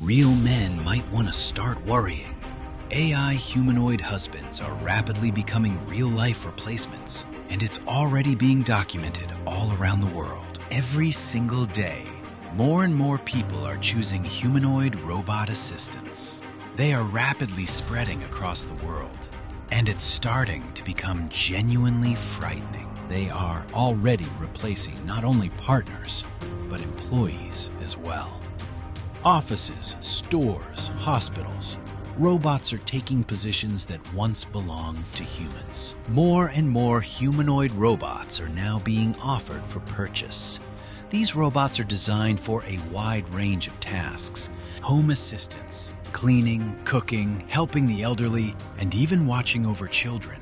real men might want to start worrying. AI humanoid husbands are rapidly becoming real-life replacements, and it's already being documented all around the world. Every single day, more and more people are choosing humanoid robot assistants. They are rapidly spreading across the world, and it's starting to become genuinely frightening. They are already replacing not only partners, but employees as well. Offices, stores, hospitals. Robots are taking positions that once belonged to humans. More and more humanoid robots are now being offered for purchase. These robots are designed for a wide range of tasks: home assistance, cleaning, cooking, helping the elderly, and even watching over children.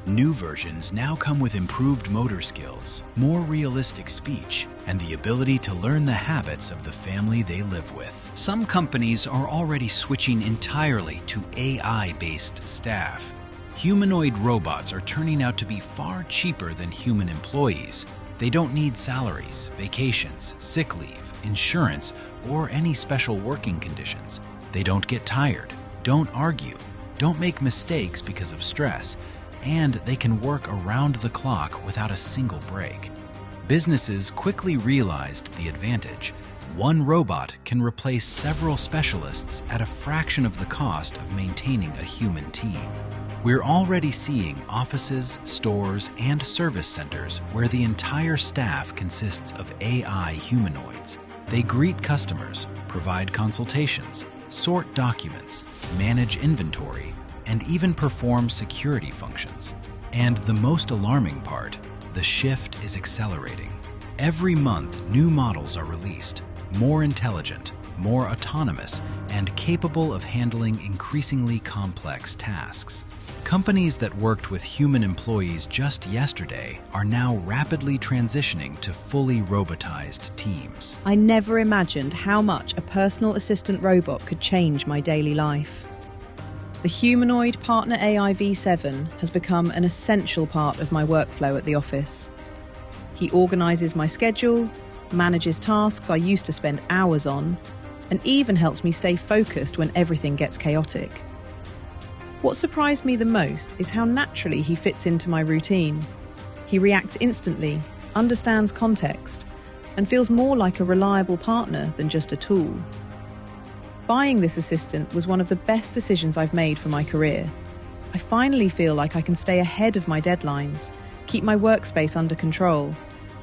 New versions now come with improved motor skills, more realistic speech, and the ability to learn the habits of the family they live with. Some companies are already switching entirely to AI-based staff. Humanoid robots are turning out to be far cheaper than human employees. They don't need salaries, vacations, sick leave, insurance, or any special working conditions. They don't get tired, don't argue, don't make mistakes because of stress, and they can work around the clock without a single break. Businesses quickly realized the advantage. One robot can replace several specialists at a fraction of the cost of maintaining a human team. We're already seeing offices, stores, and service centers where the entire staff consists of AI humanoids. They greet customers, provide consultations, sort documents, manage inventory, and even perform security functions. And the most alarming part, the shift is accelerating. Every month, new models are released, more intelligent, more autonomous, and capable of handling increasingly complex tasks. Companies that worked with human employees just yesterday are now rapidly transitioning to fully robotized teams. I never imagined how much a personal assistant robot could change my daily life. The Humanoid Partner AI V7 has become an essential part of my workflow at the office. He organizes my schedule, manages tasks I used to spend hours on, and even helps me stay focused when everything gets chaotic. What surprised me the most is how naturally he fits into my routine. He reacts instantly, understands context, and feels more like a reliable partner than just a tool. Buying this assistant was one of the best decisions I've made for my career. I finally feel like I can stay ahead of my deadlines, keep my workspace under control,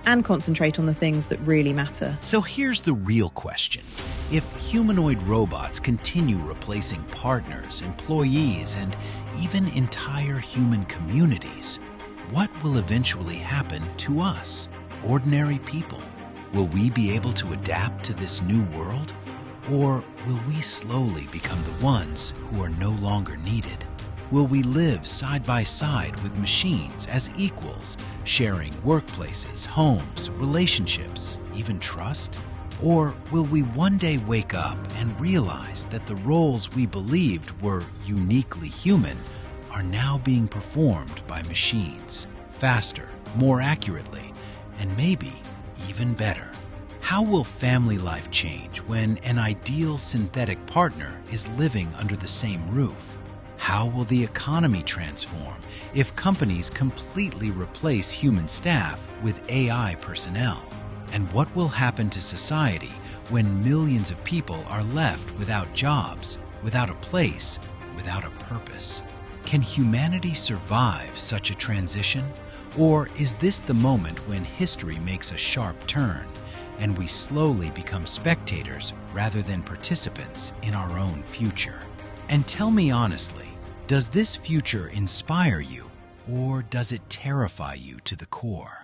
and concentrate on the things that really matter. So here's the real question. If humanoid robots continue replacing partners, employees, and even entire human communities, what will eventually happen to us, ordinary people? Will we be able to adapt to this new world? Or will we slowly become the ones who are no longer needed? Will we live side by side with machines as equals, sharing workplaces, homes, relationships, even trust? Or will we one day wake up and realize that the roles we believed were uniquely human are now being performed by machines, faster, more accurately, and maybe even better? How will family life change when an ideal synthetic partner is living under the same roof? How will the economy transform if companies completely replace human staff with AI personnel? And what will happen to society when millions of people are left without jobs, without a place, without a purpose? Can humanity survive such a transition? Or is this the moment when history makes a sharp turn and we slowly become spectators rather than participants in our own future? And tell me honestly, does this future inspire you, or does it terrify you to the core?